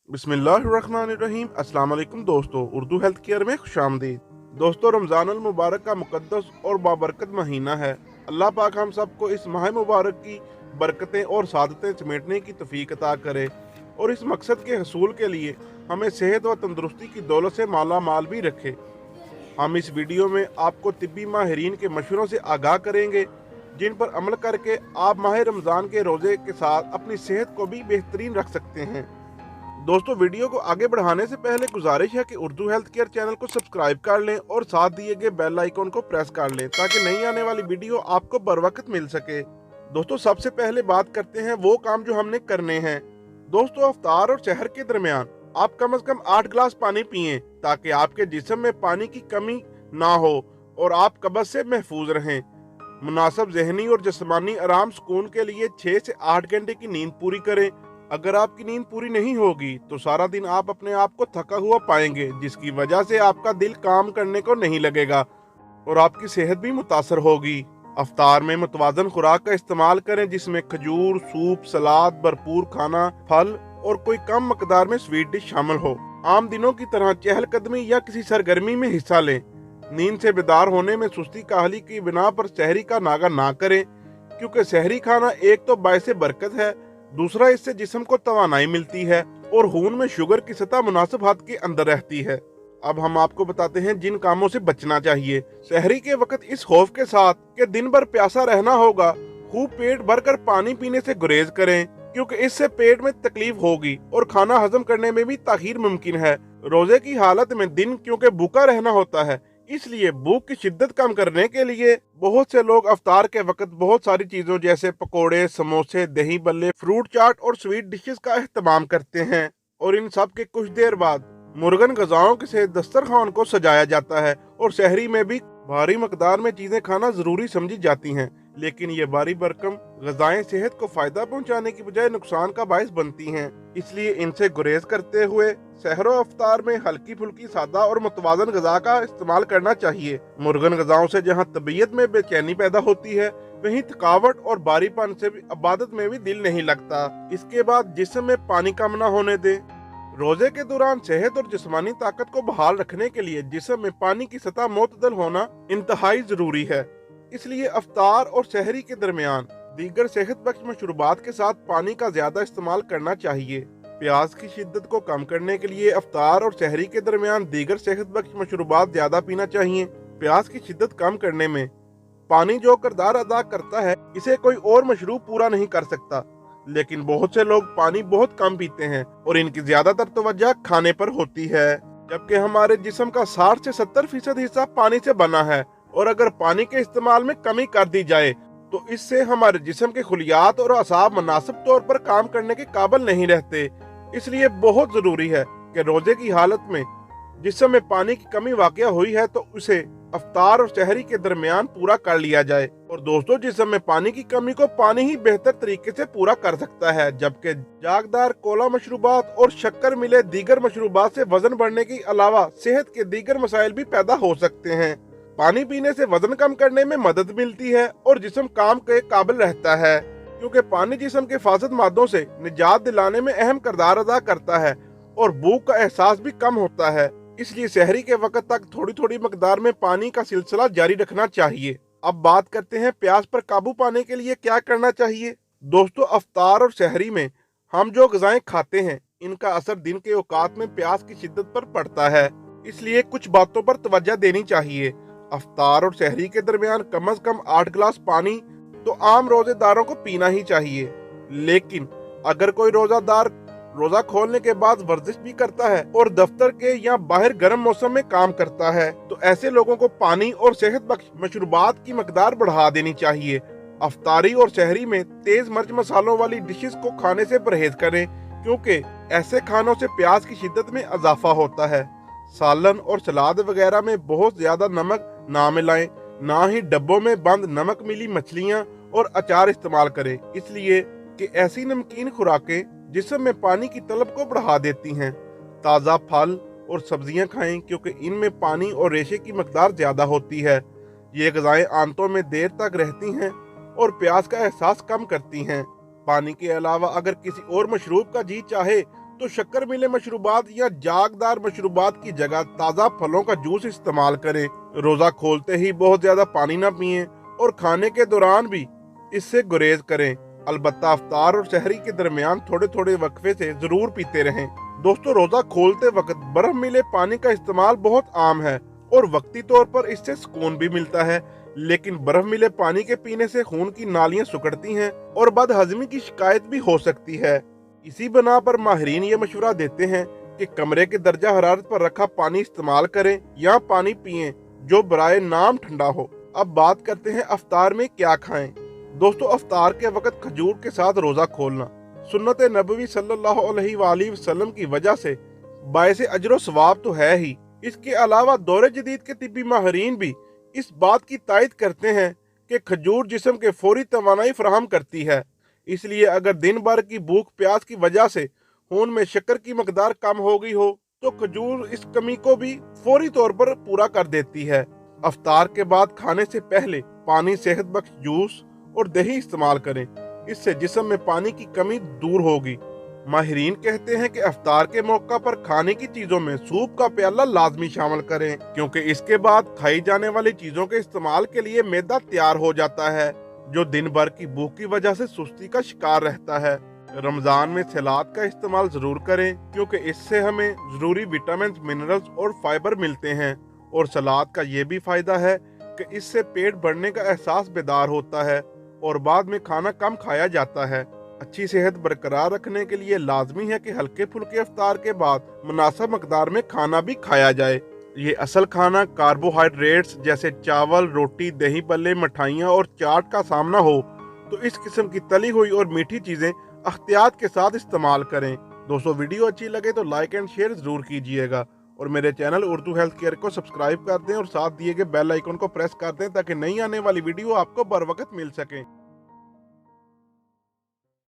बिस्मिल्लाहिर्रहमानिर्रहीम। अस्सलाम वालेकुम दोस्तों, उर्दू हेल्थ केयर में खुशामदीद। दोस्तों, रमज़ान अल मुबारक का मुकद्दस और बाबरकत महीना है। अल्लाह पाक हम सबको इस माह मुबारक की बरकतें और सादतें समेटने की तौफीक अता करे और इस मकसद के हसूल के लिए हमें सेहत व तंदुरुस्ती की दौलत से माला माल भी रखे। हम इस वीडियो में आपको तिब्बी माहिरीन के मशवरों से आगाह करेंगे, जिन पर अमल करके आप माह रमज़ान के रोज़े के साथ अपनी सेहत को भी बेहतरीन रख सकते हैं। दोस्तों, वीडियो को आगे बढ़ाने से पहले गुजारिश है कि उर्दू हेल्थ केयर चैनल को सब्सक्राइब कर लें और साथ दिए गए बेल आइकन को प्रेस कर लें ताकि नई आने वाली वीडियो आपको बर वक्त मिल सके। दोस्तों, सबसे पहले बात करते हैं वो काम जो हमने करने हैं। दोस्तों, अफ्तार और सहर के दरमियान आप कम से कम 8 गिलास पानी पिएं ताकि आपके जिस्म में पानी की कमी ना हो और आप कब्ज़ से महफूज रहें। मुनासिब जहनी और जिस्मानी आराम सुकून के लिए 6 से 8 घंटे की नींद पूरी करें। अगर आपकी नींद पूरी नहीं होगी तो सारा दिन आप अपने आप को थका हुआ पाएंगे, जिसकी वजह से आपका दिल काम करने को नहीं लगेगा और आपकी सेहत भी मुतासर होगी। अफ्तार में मुतवाजन खुराक का इस्तेमाल करें, जिसमें खजूर, सूप, सलाद, भरपूर खाना, फल और कोई कम मकदार में स्वीट डिश शामिल हो। आम दिनों की तरह चहलकदमी या किसी सरगर्मी में हिस्सा लें। नींद से बेदार होने में सुस्ती काहली की बिना पर सहरी का नागा ना करें, क्योंकि सहरी खाना एक तो बायसे बरकत है, दूसरा इससे जिस्म को तवानाई मिलती है और खून में शुगर की सतह मुनासिब हद के अंदर रहती है। अब हम आपको बताते हैं जिन कामों से बचना चाहिए। सहरी के वक्त इस खौफ के साथ कि दिन भर प्यासा रहना होगा, खूब पेट भरकर पानी पीने से गुरेज करें, क्योंकि इससे पेट में तकलीफ होगी और खाना हजम करने में भी ताखीर मुमकिन है। रोजे की हालत में दिन क्योंकि भूखा रहना होता है, इसलिए भूख की शिद्दत कम करने के लिए बहुत से लोग अफ्तार के वक्त बहुत सारी चीजों जैसे पकोड़े, समोसे, दही बल्ले, फ्रूट चाट और स्वीट डिशेस का इस्तेमाल करते हैं और इन सब के कुछ देर बाद मुर्गन गजाओं से दस्तरखान को सजाया जाता है और शहरी में भी भारी मकदार में चीजें खाना जरूरी समझी जाती हैं। लेकिन ये भारी भरकम गजाएं सेहत को फायदा पहुंचाने की बजाय नुकसान का बायस बनती हैं, इसलिए इनसे गुरेज करते हुए सहरो अफ्तार में हल्की फुल्की सादा और मुतवाजन गजा का इस्तेमाल करना चाहिए। मुर्गन गजाओं से जहां तबीयत में बेचैनी पैदा होती है, वहीं थकावट और भारीपन से भी इबादत में भी दिल नहीं लगता। इसके बाद जिस्म में पानी कम न होने दें। रोजे के दौरान सेहत और जिस्मानी ताकत को बहाल रखने के लिए जिस्म में पानी की सतह मोतदल होना इंतहाई जरूरी है। इसलिए अफ्तार और सहरी के दरमियान दीगर सेहत बख्श मशरूबात के साथ पानी का ज्यादा इस्तेमाल करना चाहिए। प्यास की शिद्दत को कम करने के लिए अफ्तार और सहरी के दरमियान दीगर सेहत बख्श मशरूबात ज्यादा पीना चाहिए। प्यास की शिद्दत कम करने में पानी जो किरदार अदा करता है, इसे कोई और मशरूब पूरा नहीं कर सकता। लेकिन बहुत से लोग पानी बहुत कम पीते हैं और इनकी ज्यादातर तवज्जो खाने पर होती है, जबकि हमारे जिस्म का 60 से 70% हिस्सा पानी से बना है और अगर पानी के इस्तेमाल में कमी कर दी जाए तो इससे हमारे जिस्म के खुलियात और असाब मुनासिब तौर पर काम करने के काबिल नहीं रहते। इसलिए बहुत जरूरी है कि रोजे की हालत में जिस्म में पानी की कमी वाक़या हुई है तो उसे अफ्तार और सहरी के दरमियान पूरा कर लिया जाए। और दोस्तों, जिस्म में पानी की कमी को पानी ही बेहतर तरीके से पूरा कर सकता है, जबकि जागदार कोला मशरूबात और शक्कर मिले दीगर मशरूबात से वजन बढ़ने के अलावा सेहत के दीगर मसाइल भी पैदा हो सकते हैं। पानी पीने से वजन कम करने में मदद मिलती है और जिस्म काम के काबिल रहता है, क्योंकि पानी जिस्म के फासद मादों से निजात दिलाने में अहम किरदार अदा करता है और भूख का एहसास भी कम होता है। इसलिए सहरी के वक्त तक थोड़ी थोड़ी मकदार में पानी का सिलसिला जारी रखना चाहिए। अब बात करते हैं प्यास पर काबू पाने के लिए क्या करना चाहिए। दोस्तों, अफ्तार और सहरी में हम जो ग़िज़ाएं खाते हैं, इनका असर दिन के औकात में प्यास की शिद्दत पर पड़ता है, इसलिए कुछ बातों पर तवज्जो देनी चाहिए। अफ्तार और सहरी के दरमियान कम से कम 8 गिलास पानी तो आम रोजेदारों को पीना ही चाहिए। लेकिन अगर कोई रोजादार रोजा खोलने के बाद वर्जिश भी करता है और दफ्तर के या बाहर गर्म मौसम में काम करता है, तो ऐसे लोगों को पानी और सेहत बख्श मशरूबात की मकदार बढ़ा देनी चाहिए। अफ्तारी और सहरी में तेज मिर्च मसालों वाली डिशेस को खाने से परहेज करें, क्योंकि ऐसे खानों से प्यास की शिद्दत में इजाफा होता है। सालन और सलाद वगैरह में बहुत ज्यादा नमक ना मिलाएं, ना ही डब्बों में बंद नमक मिली मछलियां और अचार इस्तेमाल करें, इसलिए कि ऐसी नमकीन खुराकें जिस्म में पानी की तलब को बढ़ा देती हैं। ताज़ा फल और सब्जियां खाएं, क्योंकि इनमें पानी और रेशे की मकदार ज्यादा होती है। ये ग़िज़ाएं आंतों में देर तक रहती हैं और प्यास का एहसास कम करती हैं। पानी के अलावा अगर किसी और मशरूब का जी चाहे तो शक्कर मिले मशरूबात या जागदार मशरूबात की जगह ताज़ा फलों का जूस इस्तेमाल करें। रोज़ा खोलते ही बहुत ज़्यादा पानी ना पिएं और खाने के दौरान भी इससे गुरेज करें। अलबत्ता अफ्तार और सहरी के दरमियान थोड़े थोड़े वक्फे से ज़रूर पीते रहें। दोस्तों, रोज़ा खोलते वक्त बर्फ मिले पानी का इस्तेमाल बहुत आम है और वक्ती तौर पर इससे सुकून भी मिलता है, लेकिन बर्फ मिले पानी के पीने से खून की नालियां सिकुड़ती हैं और बदहजमी की शिकायत भी हो सकती है। इसी बना पर माहिरीन ये मशवरा देते हैं कि कमरे के दर्जा हरारत पर रखा पानी इस्तेमाल करें या पानी पिएं जो बराए नाम ठंडा हो। अब बात करते हैं अफ्तार में क्या खाएं। दोस्तों, अफ्तार के वक्त खजूर के साथ रोज़ा खोलना सुन्नत नबवी सल्लल्लाहु अलैहि वसल्लम की वजह से बायसे अजर सवाब तो है ही, इसके अलावा दौरे जदीद के तिब्बी माहिरीन भी इस बात की तायद करते हैं कि खजूर जिस्म के फौरी तवानाई फराहम करती है। इसलिए अगर दिन भर की भूख प्यास की वजह से खून में शक्कर की मकदार कम हो गई हो तो खजूर इस कमी को भी फौरी तौर पर पूरा कर देती है। अफ्तार के बाद खाने से पहले पानी, सेहत बख्श जूस और दही इस्तेमाल करें, इससे जिस्म में पानी की कमी दूर होगी। माहिरीन कहते हैं कि अफ्तार के मौका पर खाने की चीजों में सूप का प्याला लाजमी शामिल करें, क्योंकि इसके बाद खाई जाने वाली चीजों के इस्तेमाल के लिए मैदा तैयार हो जाता है, जो दिन भर की भूख की वजह से सुस्ती का शिकार रहता है। रमजान में सलाद का इस्तेमाल जरूर करें, क्योंकि इससे हमें जरूरी विटामिन, मिनरल्स और फाइबर मिलते हैं। और सलाद का ये भी फायदा है कि इससे पेट भरने का एहसास बेदार होता है और बाद में खाना कम खाया जाता है। अच्छी सेहत बरकरार रखने के लिए लाजमी है कि हल्के फुल्के अफ्तार के बाद मुनासिब मकदार में खाना भी खाया जाए। ये असल खाना कार्बोहाइड्रेट्स जैसे चावल, रोटी, दही भल्ले, मिठाइयाँ और चाट का सामना हो तो इस किस्म की तली हुई और मीठी चीज़ें अख्तियात के साथ इस्तेमाल करें। दोस्तों, वीडियो अच्छी लगे तो लाइक एंड शेयर ज़रूर कीजिएगा और मेरे चैनल उर्दू हेल्थ केयर को सब्सक्राइब कर दें और साथ दिए गए बेल आइकन को प्रेस कर दें ताकि नई आने वाली वीडियो आपको बर वक्त मिल सके।